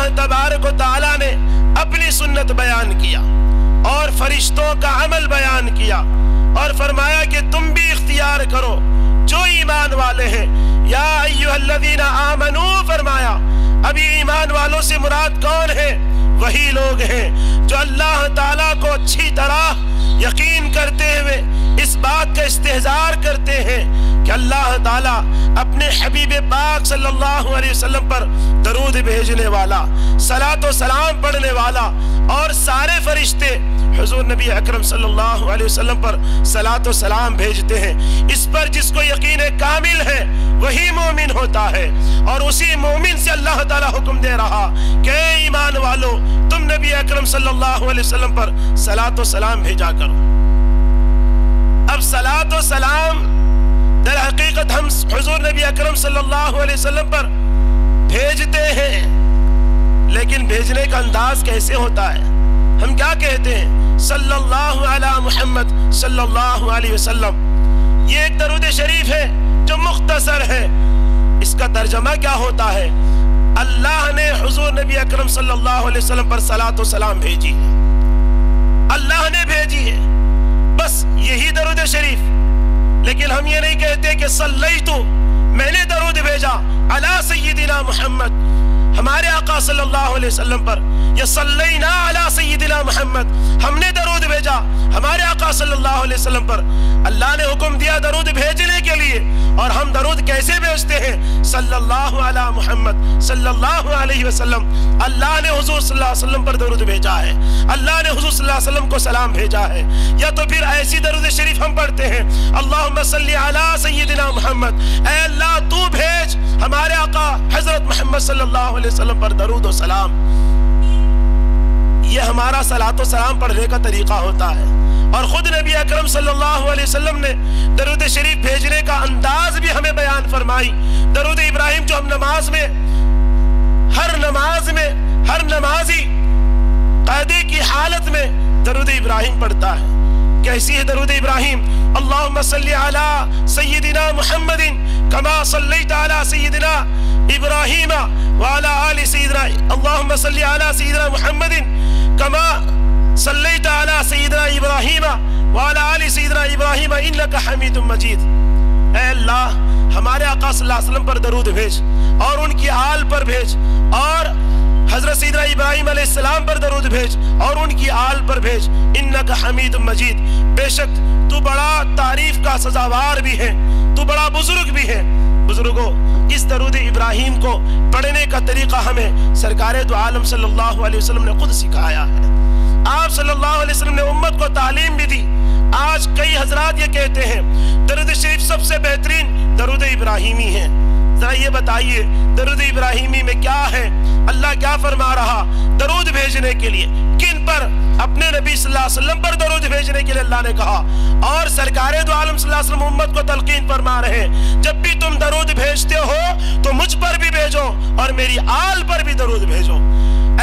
اللہ تبارک و تعالیٰ نے اپنی سنت بیان کیا اور فرشتوں کا عمل بیان کیا اور فرمایا کہ تم بھی اختیار کرو جو ایمان والے ہیں. یا ایھا الذین آمنوا فرمایا. ابھی ایمان والوں سے مراد کون ہے؟ وہی لوگ ہیں جو اللہ تعالیٰ کو اچھی طرح یقین کرتے ہوئے اس بات کا استحضار کرتے ہیں کہ اللہ تعالیٰ اپنے حبیب پاک صلی اللہ علیہ وسلم پر درود بھیجنے والا، صلاۃ و سلام پڑھنے والا، اور سارے فرشتے حضور نبی اکرم صلی اللہ علیہ وسلم پر صلاۃ و سلام بھیجتے ہیں. اس پر جس کو یقین کامل ہے وہی مومن ہوتا ہے، اور اسی مومن سے اللہ تعالیٰ حکم دے رہا کہ اے ایمان والو تم نبی اکرم صلی اللہ علیہ وسلم پر صلاۃ و سلام بھیجا کرو. اب صلاۃ و سلام در حقیقت ہم حضور نبی اکرم صلی اللہ علیہ وسلم پر بھیجتے ہیں، لیکن بھیجنے کا انداز کیسے ہوتا ہے؟ ہم کیا کہتے ہیں؟ صلی اللہ علی محمد صلی اللہ علیہ وسلم. یہ ایک درود شریف ہے جو مختصر ہے. اس کا ترجمہ کیا ہوتا ہے؟ اللہ نے حضور نبی اکرم صلی اللہ علیہ وسلم پر صلاۃ و سلام بھیجی ہے، اللہ نے بھیجی ہے، بس یہی درود شریف. لیکن ہم یہ نہیں کہتے کہ صلیتو، میں نے درود بھیجا علی سیدنا محمد، ہمارے آقا صلی اللہ علیہ وسلم پر، یا صلینا علی سیدنا محمد، ہم نے درود بھیجا ہمارے آقا صلی اللہ علیہ وسلم پر. اللہ نے حکم دیا درود بھیجنے کے لیے، اور ہم درود کیسے بھیجتے ہیں؟ صلی اللہ علی محمد صلی اللہ علیہ وسلم. اللہ نے حضور صلی اللہ علیہ وسلم پر درود بھیجا ہے، اللہ نے حضور صلی اللہ علیہ وسلم کو سلام بھیجا ہے. یا تو پھر ایسی درود شریف ہم پڑھتے ہیں، اللہم صلی علی سیدنا محمد، اے اللہ تو بھیج ہمارے آقا حضرت محمد صلی اللہ علیہ وسلم پر درود و سلام. یہ ہمارا صلاۃ و سلام پڑھنے کا طریقہ ہوتا ہے. اور خود نبی اکرم صلی اللہ علیہ وسلم نے درود شریف بھیجنے کا انداز بھی ہمیں بیان فرمائی. درود ابراہیم جو ہم نماز میں، ہر نمازی قاعدے کی حالت میں درود ابراہیم پڑھتا ہے. کیسی ہے درود ابراہیم؟ اللہم صلی علی سیدنا محمد کما صلیت علی سیدنا ابراہیم وعلی آل سیدنا، اللہم صلی علی سیدنا محمد کما صلیت علی سیدنا ابراہیم وعلی آل سیدنا ابراہیم انک حمید مجید. اے اللہ ہمارے آقا صلی اللہ علیہ وسلم پر درود بھیج، اور ان کی آل پر بھیج، اور حضرت سیدنا ابراہیم علیہ السلام پر درود بھیج، اور ان کی آل پر بھیج. انک حمید مجید، بے شک تو بڑا تعریف کا سزاوار بھی ہے، تو بڑا بزرگ بھی ہے. بزرگوں، اس درود ابراہیم کو پڑھنے کا طریقہ ہمیں سرکار دو عالم صلی اللہ علیہ وسلم نے خود سکھایا ہے. آپ صلی اللہ علیہ وسلم نے امت کو تعلیم بھی دی. آج کئی حضرات یہ کہتے ہیں درود شریف سب سے بہترین درود ابراہیمی ہے. ذرا یہ بتائیے درود ابراہیمی میں کیا ہے؟ اللہ کیا فرما رہا؟ درود بھیجنے کے لیے کن پر؟ اپنے نبی صلی اللہ علیہ وسلم پر درود بھیجنے کے لیے اللہ نے کہا. اور سرکار دو عالم صلی اللہ علیہ وسلم امت کو تلقین فرما رہے ہیں جب بھی تم درود بھیجتے ہو تو مجھ پر بھی بھیجو اور میری آل پر بھی درود بھیجو.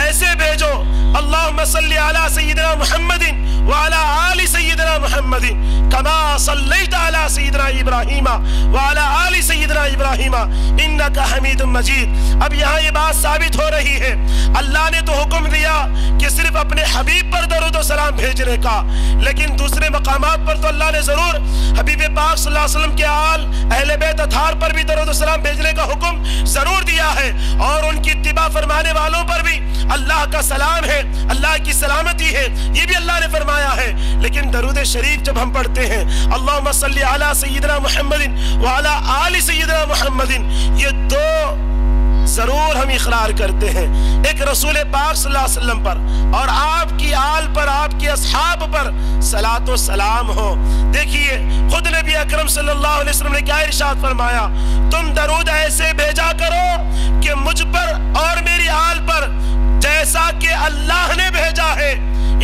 ایسے بھیجو اللہم صلی علی سیدنا محمد وعلی آل سیدنا محمد کما صلیت علی سیدنا ابراہیم وعلی آل سیدنا ابراہیم انک حمید مجید. اب یہاں یہ بات ثابت ہو رہی ہے اللہ نے تو حکم دیا کہ صرف اپنے حبیب پر درود و سلام بھیجنے کا، لیکن دوسرے مقامات پر تو اللہ نے ضرور حبیب پاک صلی اللہ علیہ وسلم کے آل اہل بیت اطہار پر بھی درود و سلام بھیجنے کا حکم ضرور دیا ہے، اور ان کی اتباع فرمانے والوں پر بھی اللہ کا سلام ہے، اللہ کی سلامتی ہے، یہ بھی اللہ نے فرمایا ہے. لیکن درود شریف جب ہم پڑھتے ہیں اللہم صلی علی سیدنا محمد وعلی آل سیدنا محمد، یہ دو ضرور ہم اقرار کرتے ہیں، ایک رسول پاک صلی اللہ علیہ وسلم پر اور آپ کی آل پر، آپ کی اصحاب پر صلاۃ و سلام ہو. دیکھیے خود نبی اکرم صلی اللہ علیہ وسلم نے کیا ارشاد فرمایا؟ تم درود ایسے بھیجا کرو کہ مجھ پر اور میری آل پر جیسا کہ اللہ نے بھیجا ہے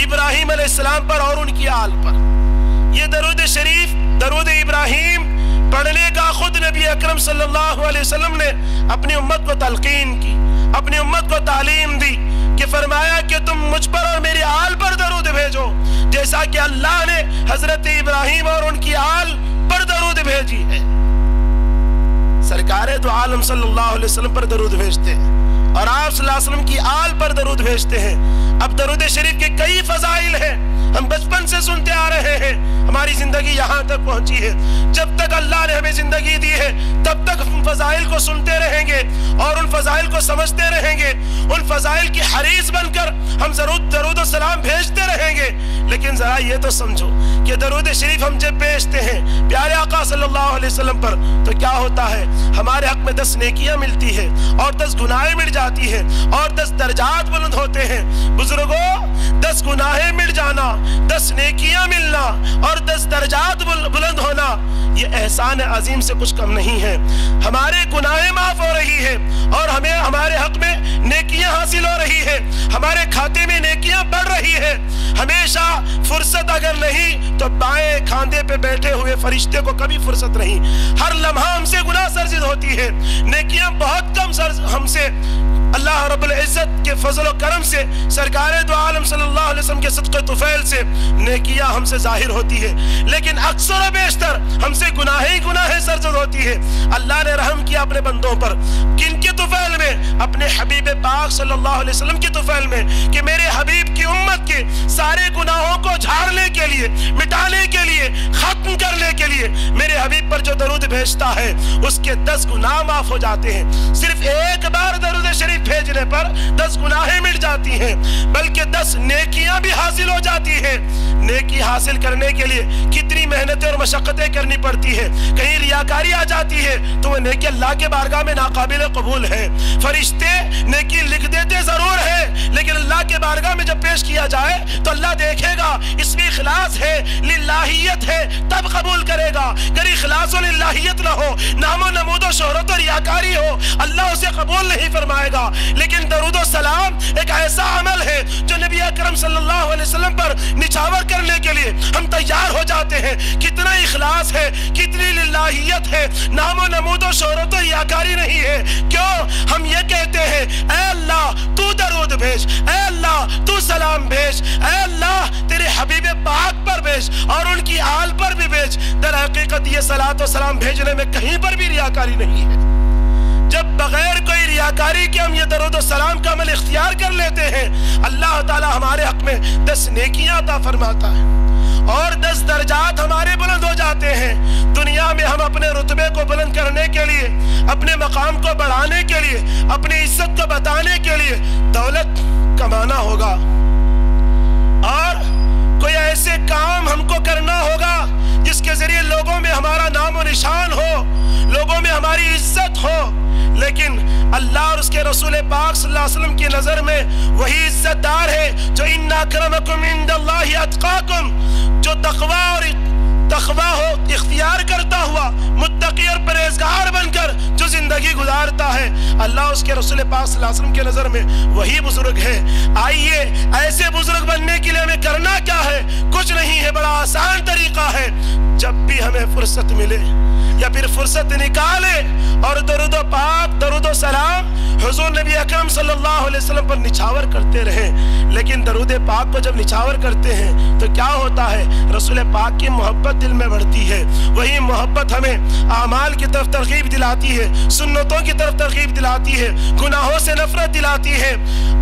ابراہیم علیہ السلام پر اور ان کی آل پر. یہ درود شریف، درود ابراہیم پڑھنے کا خود نبی اکرم صلی اللہ علیہ وسلم نے اپنی امت کو تلقین کی، اپنی امت کو تعلیم دی کہ فرمایا کہ تم مجھ پر اور میری آل پر درود بھیجو جیسا کہ اللہ نے حضرت ابراہیم اور ان کی آل پر درود بھیجی ہے. سرکار دو عالم صلی اللہ علیہ وسلم پر درود بھیجتے ہیں اور آپ صلی اللہ علیہ وسلم کی آل پر درود بھیجتے ہیں۔ اب درود شریف کے کئی فضائل ہیں، ہم بچپن سے سنتے آ رہے ہیں، ہماری زندگی یہاں تک پہنچی ہے۔ جب تک اللہ نے ہمیں زندگی دی ہے تب تک ان فضائل کو سنتے رہیں گے اور ان فضائل کو سمجھتے رہیں گے، ان فضائل کی حریص بن کر ہم ضرور درود و سلام بھیجتے رہیں گے۔ لیکن ذرا یہ تو سمجھو کہ درود شریف ہم جب بھیجتے ہیں پیارے آقا صلی اللہ علیہ وسلم پر تو کیا ہوتا ہے؟ ہمارے حق میں 10 نیکیاں ملتی ہے اور 10 گناہیں مٹ جاتی ہے اور 10 درجات بلند ہوتے ہیں۔ بزرگوں، 10 گناہیں مٹ جانا، 10 نیکیاں ملنا اور 10 درجات بلند ہونا، یہ احسان عظیم سے کچھ کم نہیں ہے۔ ہمارے گناہیں معاف ہو رہی ہے اور ہمیں ہمارے حق میں نیکیاں حاصل ہو رہی ہے، ہمارے کھاتے میں نیکیاں بڑھ رہی ہے۔ ہمیشہ فرصت اگر نہیں تو بائیں کھاندے پہ بیٹھے ہوئے فرشتے کو کبھی فرصت نہیں، ہر لمحہ ہم سے گناہ سرزد ہوتی ہے، نیکیاں بہت کم ہم سے اللہ رب العزت کے فضل و کرم سے، سرکار دو عالم صلی اللہ علیہ وسلم کے صدقہ طفیل سے نیکیاں ہم سے ظاہر ہوتی ہے، لیکن اکثر و بیشتر ہم سے گناہیں سرزد ہوتی ہے۔ اللہ نے رحم کیا اپنے بندوں پر، کن کے طفیل میں؟ اپنے حبیب پاک صلی اللہ علیہ وسلم کے طفیل میں، کہ میرے حبیب کی امت کے سارے گناہوں کو جھاڑنے کے لیے، مٹانے کے لیے، ختم کرنے کے لیے میرے حبیب پر جو درود بھیجتا ہے اس کے 10 گناہ معاف ہو جاتے ہیں۔ صرف ایک بار درود شریف بھیجنے پر 10 گناہیں مٹ جاتی ہیں، بلکہ 10 نیکیاں بھی حاصل ہو جاتی ہیں۔ نیکی حاصل کرنے کے لیے کتنی محنتیں اور مشقتیں کرنی پڑتی ہے، کہیں ریاکاری آ جاتی ہے تو وہ نیکی اللہ کے بارگاہ میں ناقابل قبول ہے۔ فرشتے نیکی لکھ دیتے ضرور ہے، لیکن اللہ کے بارگاہ میں جب پیش کیا جائے تو اللہ دیکھے گا اس میں اخلاص ہے، للہیت ہے، تب قبول کرے گا۔ اگر اخلاص و للہیت نہ ہو، نام و نمود و شہرت و ریاکاری ہو، اللہ اسے قبول نہیں فرمائے گا۔ لیکن درود و سلام ایک ایسا عمل ہے جو نبی اکرم صلی اللہ علیہ وسلم پر نچھاور کرنے کے لیے ہم تیار ہو جاتے ہیں۔ کتنا اخلاص ہے، کتنی للہیت ہے، نام و نمود و شہرت و ریاکاری نہیں ہے۔ کیوں؟ ہم یہ کہتے ہیں اے اللہ تو درود بھیج، اے اللہ تو سلام بھیج، اے اللہ تیرے حبیب پاک پر بھیج اور ان کی آل پر بھی بھیج۔ در حقیقت یہ صلاۃ و سلام بھیجنے میں کہیں پر بھی ریاکاری نہیں ہے۔ جب بغیر کوئی ریاکاری کے ہم یہ درود و سلام کا عمل اختیار کر لیتے ہیں، اللہ تعالی ہمارے حق میں 10 نیکیاں عطا فرماتا ہے اور 10 درجات ہمارے بلند ہو جاتے ہیں۔ دنیا میں ہم اپنے رتبے کو بلند کرنے کے لیے، اپنے مقام کو بڑھانے کے لیے، اپنی عزت کو بتانے کے لیے دولت کمانا ہوگا اور کوئی ایسے کام ہم کو کرنا ہوگا جس کے ذریعے لوگوں میں ہمارا نام و نشان ہو، لوگوں میں ہماری عزت ہو۔ لیکن اللہ اور اس کے رسول پاک صلی اللہ علیہ وسلم کی نظر میں وہی عزت دار ہے جو ان اکرمکم عند اللہ اتقاکم، جو تقوی ہو اختیار کرتا ہوا، متقی اور پرہیزگار بن کر جو زندگی گزارتا ہے، اللہ اس کے رسول پاک صلی اللہ علیہ وسلم کے نظر میں وہی بزرگ ہے۔ آئیے ایسے بزرگ بننے کے لیے ہمیں کرنا کیا ہے؟ کچھ نہیں ہے، بڑا آسان طریقہ ہے۔ جب بھی ہمیں فرصت ملے یا پھر فرصت نکالے اور درود و پاک، درود و سلام حضور نبی اکرم صلی اللہ علیہ وسلم پر نچھاور کرتے رہیں۔ لیکن درود پاک کو جب نچھاور کرتے ہیں تو کیا ہوتا ہے؟ رسول پاک کی محبت دل میں بڑھتی ہے، وہی محبت ہمیں اعمال کی طرف ترغیب دلاتی ہے، سنتوں کی طرف ترغیب دلاتی ہے، گناہوں سے نفرت دلاتی ہے،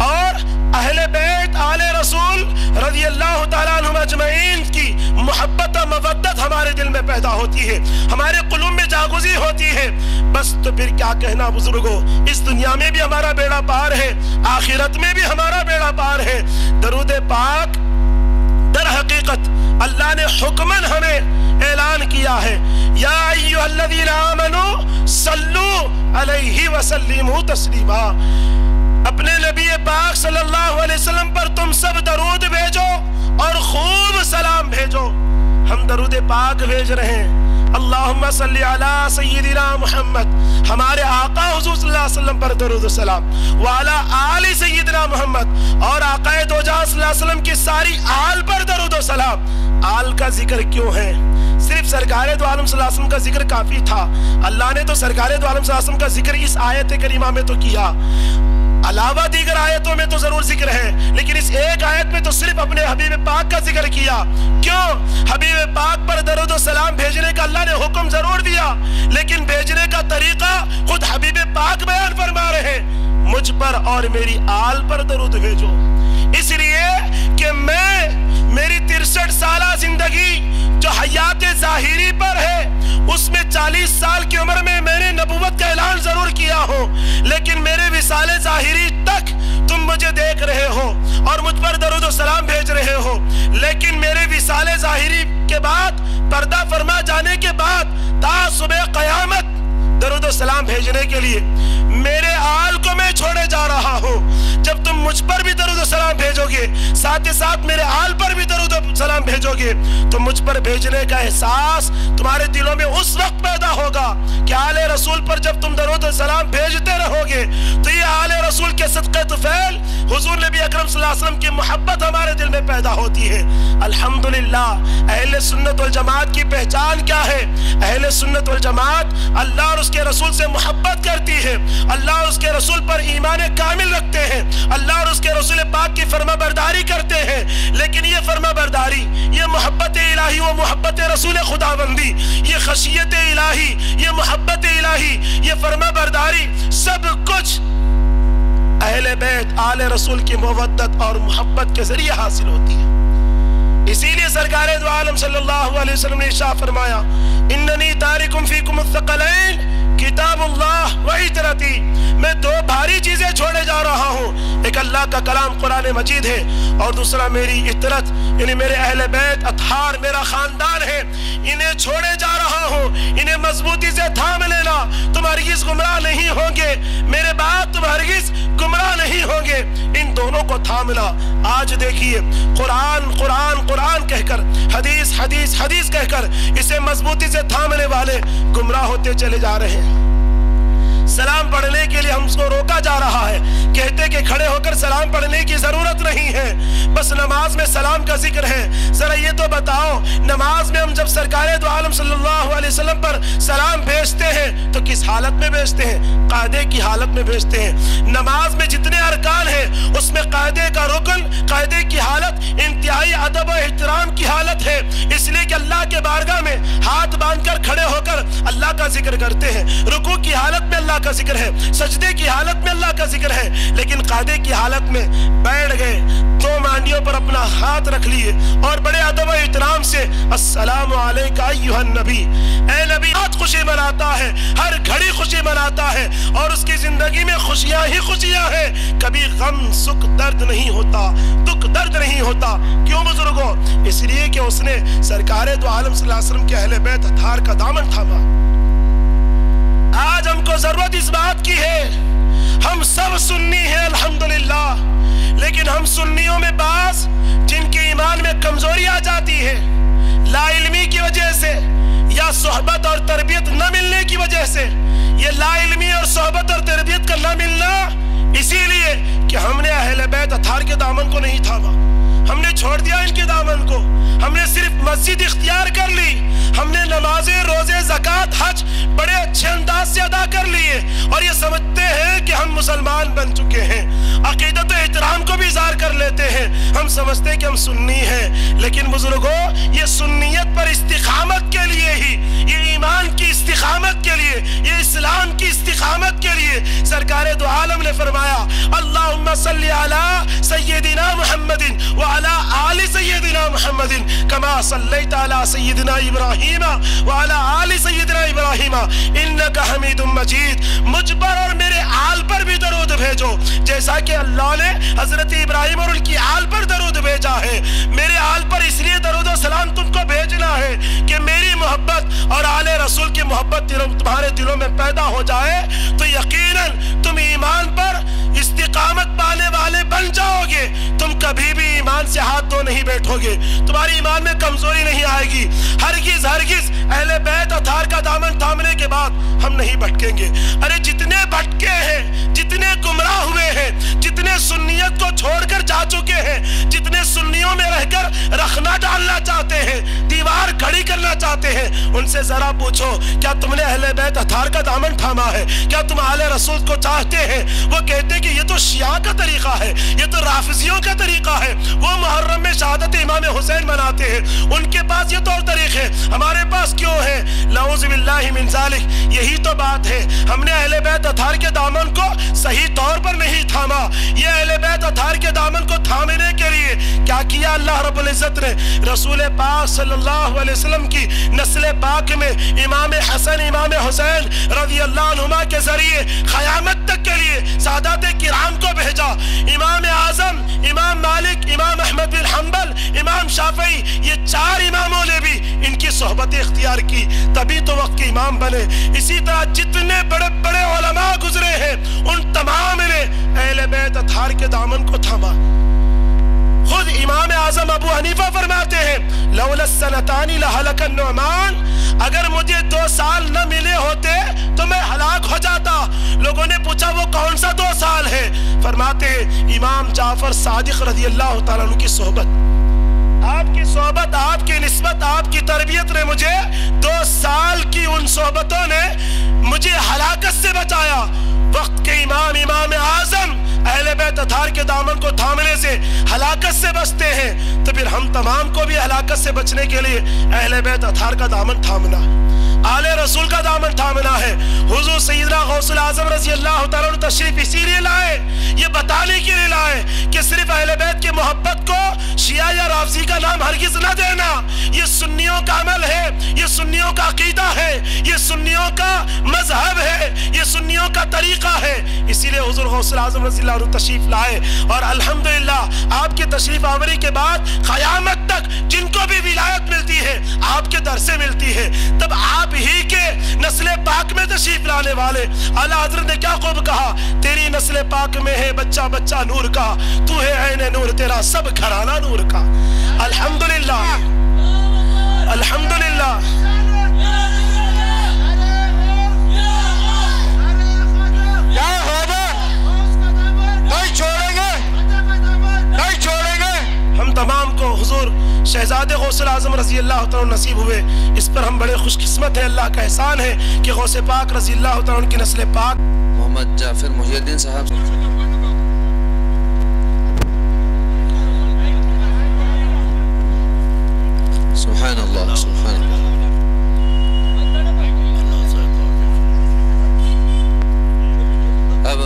اور اہل بیت آل رسول رضی اللہ تعالیٰ عنہم اجمعین کی محبت و مودت ہمارے دل میں پیدا ہوتی ہے، ہمارے قلوب میں جاگزی ہوتی ہے۔ بس تو پھر کیا کہنا بزرگوں، اس دنیا میں بھی ہمارا بیڑا پار ہے، آخرت میں بھی ہمارا بیڑا پار ہے۔ درود پاک در حقیقت اللہ نے حکمن ہمیں اعلان کیا ہے، یا ایھا الذین آمنوا صلوا علیہ وسلموا تسلیما، اپنے نبی پاک صلی اللہ علیہ وسلم پر تم سب درود بھیجو اور خوب سلام بھیجو۔ ہم درود پاک بھیج رہے ہیں، اللہم صلی علی سیدنا محمد، ہمارے آقا حضور صلی اللہ علیہ وسلم پر درود و سلام، وعلی آل سیدنا محمد، اور آقا دو جہاں صلی اللہ علیہ وسلم کی ساری آل پر درود و سلام۔ آل کا ذکر کیوں ہے؟ صرف سرکار دو عالم صلی اللہ علیہ وسلم کا ذکر کافی تھا، اللہ نے تو سرکار دو عالم صلی اللہ علیہ وسلم کا ذکر اس آیت کریمہ میں تو کیا۔ علاوہ دیگر آیتوں میں تو ضرور ذکر ہے، لیکن اس ایک آیت میں تو صرف اپنے حبیب پاک کا ذکر کیا۔ کیوں؟ حبیب پاک پر درود و سلام بھیجنے کا اللہ نے حکم ضرور دیا، لیکن بھیجنے کا طریقہ خود حبیب پاک بیان فرما رہے ہیں، مجھ پر اور میری آل پر درود بھیجو۔ اس لیے کہ میری 63 سالہ زندگی جو حیات ظاہری پر ہے، اس میں 40 سال کی عمر میں میں نے نبوت کا اعلان ضرور کیا ہو، لیکن میرے وصال ظاہری تک تم مجھے دیکھ رہے ہو اور مجھ پر درود و سلام بھیج رہے ہو، لیکن میرے وصال ظاہری کے بعد، پردہ فرما جانے کے بعد، تا صبح قیامت درود و سلام بھیجنے کے لیے میرے آل کو میں چھوڑے جا رہا ہوں۔ جب تم مجھ پر بھی درود و سلام بھیجو گے، ساتھ ساتھ میرے آل پر بھی درود و سلام بھیجو گے، تو مجھ پر بھیجنے کا احساس تمہارے دلوں میں اس وقت پیدا ہوگا کہ آل رسول پر جب تم درود و سلام بھیجتے رہو گے تو یہ آل رسول کے صدقہ طفیل حضور نبی اکرم صلی اللہ علیہ وسلم کی محبت ہمارے دل میں پیدا ہوتی ہے۔ الحمدللہ، اہل سنت والجماعت کی پہچان کیا ہے؟ اہل سنت والجماعت اللہ اور اس کے رسول سے محبت کرتی ہے، اللہ اور اس کے رسول پر ایمان کامل رکھتے ہیں، اللہ اور اس کے رسول پاک کی فرما برداری کرتے ہیں، لیکن یہ فرما برداری، یہ محبت الہی و محبت رسول خداوندی، یہ خشیت الہی، یہ محبت الہی، یہ فرما برداری، سب کچھ اہل بیت آل رسول کی مودت اور محبت کے ذریعے حاصل ہوتی ہے۔ اسی لیے سرکار دو عالم صلی اللہ علیہ وسلم نے ارشاد فرمایا، اننی تارکم فیکم الثقلین کتاب اللہ و عترتی، میں دو بھاری چیزیں چھوڑے جا رہا ہوں، ایک اللہ کا کلام قرآن مجید ہے اور دوسرا میری عترت یعنی میرے اہل بیت اطہار میرا خاندان ہے، انہیں چھوڑے جا رہا ہوں، انہیں مضبوطی سے تھام لینا، تم ہرگز گمراہ نہیں ہوں گے، میرے بعد تم ہرگز گمراہ نہیں ہوں گے، ان دونوں کو تھامنا۔ آج دیکھیے قرآن قرآن قرآن کہہ کر، حدیث حدیث حدیث کہہ کر اسے مضبوطی سے تھامنے والے گمراہ ہوتے چلے جا رہے ہیں۔ سلام پڑھنے کے لیے ہم کو روکا جا رہا ہے، کہتے کہ کھڑے ہو کر سلام پڑھنے کی ضرورت نہیں ہے، بس نماز میں سلام کا ذکر ہے۔ ذرا یہ تو بتاؤ، نماز میں ہم جب سرکار دو عالم صلی اللہ علیہ وسلم پر سلام بھیجتے ہیں تو کس حالت میں بھیجتے ہیں؟ قاعدے کی حالت میں بھیجتے ہیں۔ نماز میں جتنے ارکان ہیں اس میں قاعدے کا رکن، قاعدے کی حالت انتہائی ادب و احترام کی حالت ہے، اس لیے کہ اللہ کے بارگاہ میں ہاتھ باندھ کر کھڑے ہو کر اللہ کا ذکر کرتے ہیں، رکوع کی حالت میں اللہ کا ذکر ہے، سجدے کی حالت میں اللہ کا ذکر ہے، لیکن قاعدے کی حالت میں بیٹھ گئے، دو مانڈیوں پر اپنا ہاتھ رکھ لیے اور بڑے ادب و احترام سے السلام علیکہ ایھا النبی، اے نبی، آج خوشی مناتا ہے، ہر گھڑی خوشی مناتا ہے اور اس کی زندگی میں خوشیاں ہی خوشیاں ہیں، کبھی غم سکھ درد نہیں ہوتا، دکھ درد نہیں ہوتا۔ کیوں بزرگوں؟ اس لیے کہ اس نے سرکار دو عالم صلی اللہ علیہ وسلم کے اہل بیت اطہار کا دامن تھاما۔ آج ہم کو ضرورت اس بات کی ہے، ہم سب سنی ہیں الحمدللہ، لیکن ہم سنیوں میں بعض جن کے ایمان میں کمزوری آ جاتی ہے، لا علمی کی وجہ سے یا صحبت اور تربیت نہ ملنے کی وجہ سے، یہ لا علمی اور صحبت اور تربیت کا نہ ملنا اسی لیے کہ ہم نے اہل بیت اطہار کے دامن کو نہیں تھاما، ہم نے چھوڑ دیا ان کے دامن کو، ہم نے صرف مسجد اختیار کر لی، ہم نے نمازیں، روزے، زکوٰۃ، حج بڑے اچھے انداز سے ادا کر لیے اور یہ سمجھتے ہیں کہ ہم مسلمان بن چکے ہیں، عقیدت و احترام کو بھی اظہار کر لیتے ہیں، ہم سمجھتے ہیں کہ ہم سنی ہیں، لیکن بزرگوں یہ سنیت پر استقامت کے لیے ہی، یہ ایمان کی استقامت کے لیے، یہ اسلام کی استقامت کے لیے سرکار دو عالم نے فرمایا اللہم صلی علی سیدنا محمد وعلی آل سیدنا محمد کما صلیت علی سیدنا ابراہیم وعلی آل سیدنا ابراہیم انکا حمید مجید، مجھ پر اور میرے آل پر بھی درود بھیجو، جیسا کہ اللہ نے حضرت ابراہیم اور ان کی آل پر درود بھیجا ہے، میرے آل پر اس لیے درود و سلام تم کو بھیجنا ہے کہ میری محبت اور آل رسول کی محبت تمہارے دلوں میں پیدا ہو جائے تو یقیناً تم ایمان پر استقامت پانے والے بن جاؤ گے، تم کبھی بھی ایمان سے ہاتھ دھو نہیں بیٹھو گے، تمہاری ایمان میں کمزوری نہیں آئے گی، ہرگز ہرگز اہل بیت اطہار کا دامن تھامنے کے بعد ہم نہیں بھٹکیں گے۔ ارے جتنے بھٹکے ہیں، جتنے گمراہ ہوئے ہیں، جتنے سنیت کو چھوڑ کر جا چکے ہیں، جتنے سنیوں میں رہ کر رخنا ڈالنا چاہتے ہیں, دیوار کھڑی کرنا چاہتے ہیں. ان سے ذرا پوچھو کیا تم نے اہل بیت اطہار کا دامن تھاما ہے؟ کیا تم آل رسول کو چاہتے ہیں؟ وہ کہتے ہیں کہ یہ تو شیعہ کا طریقہ ہے, یہ تو رافضیوں کا طریقہ ہے. وہ محرم میں شہادت امام حسین مناتے ہیں, ان کے پاس یہ طور طریقے, ہمارے پاس کیوں ہے؟ نعوذ باللہ من ذالک. یہی تو بات ہے, ہم نے اہل بیت اطہار کے دامن کو صحیح طور پر نہیں تھاما. یہ اہل بیت اطہار کے دامن کو تھامنے کے لیے کیا کیا اللہ رب العزت نے؟ رسول پاک صلی اللہ علیہ وسلم کی نسل پاک میں امام حسن امام حسین رضی اللہ عنہما کے ذریعے قیامت تک کے لیے سادات کرام کو بھیجا. امام اعظم, امام مالک, امام احمد بن حنبل, امام شافعی, یہ 4 اماموں نے بھی ان کی صحبت اختیار کی, تبھی تو وقت کے امام بنے. اسی طرح جتنے بڑے بڑے علماء گزرے ہیں ان تمام نے اہل بیت اطہار کے دامن کو تھاما. خود امام اعظم ابو حنیفہ فرماتے ہیں لولا السنتان لہلک النعمان, اگر مجھے 2 سال نہ ملے ہوتے تو میں ہلاک ہو جاتا. لوگوں نے پوچھا وہ کون سا 2 سال ہے؟ فرماتے ہیں امام جعفر صادق رضی اللہ تعالیٰ عنہ کی صحبت, آپ کی صحبت, آپ کی نسبت, آپ کی تربیت نے مجھے 2 سال کی ان صحبتوں نے مجھے ہلاکت سے بچایا. وقت کے امام امام اعظم اہل بیت اطہار کے دامن کو تھامنے سے ہلاکت سے بچتے ہیں, تو پھر ہم تمام کو بھی ہلاکت سے بچنے کے لیے اہل بیت اطہار کا دامن تھامنا, آل رسول کا دامن تھامنا ہے. حضور سیدنا غوث العظم رضی اللہ تعالیٰ عنہ تشریف اسی لیے لائے, یہ بتانے کے لیے لائے کہ صرف اہل بیت کی محبت کو شیعہ یا رافضی کا نام ہرگز نہ دینا. یہ سنیوں کا عمل ہے, یہ سنیوں کا عقیدہ ہے, یہ سنیوں کا مذہب ہے, یہ سنیوں کا طریقہ ہے. اسی لیے حضور غوث العظم رضی اللہ عنہ تشریف لائے, اور الحمدللہ آپ کی تشریف آوری کے بعد قیامت تک جن کو بھی ولایت ملتی ہے آپ کے در سے ملتی ہے. تب آپ ہی کے نسل پاک میں تشریف لانے والے اعلیٰ حضرت نے کیا خوب کہا, تیری نسل پاک میں ہے بچہ بچہ نور کا, تو ہے عین نور, تیرا سب گھرانہ نور کا. الحمدللہ الحمدللہ. ہم تمام کو حضور شہزاد غوث العظم رضی اللہ تعالیٰ نصیب ہوئے, اس پر ہم بڑے خوش قسمت ہیں. اللہ کا احسان ہے کہ غوث پاک رضی اللہ تعالیٰ کی نسل پاک محمد جعفر محی الدین صاحب. سبحان اللہ سبحان اللہ. اب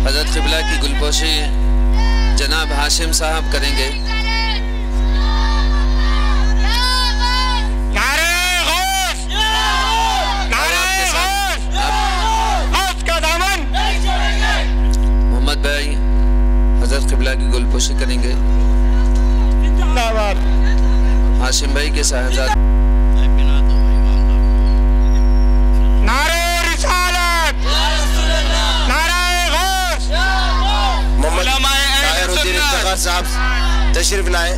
حضرت قبلہ کی گلپوشی جناب ہاشم صاحب کریں گے. محمد بھائی حضرت قبلہ کی گلپوشی کریں گے. ہاشم بھائی کے صاحبزاد نعرہ رسالت, نعرہ غوث. محمد طاہر الدین افتخار صاحب تشریف لائے.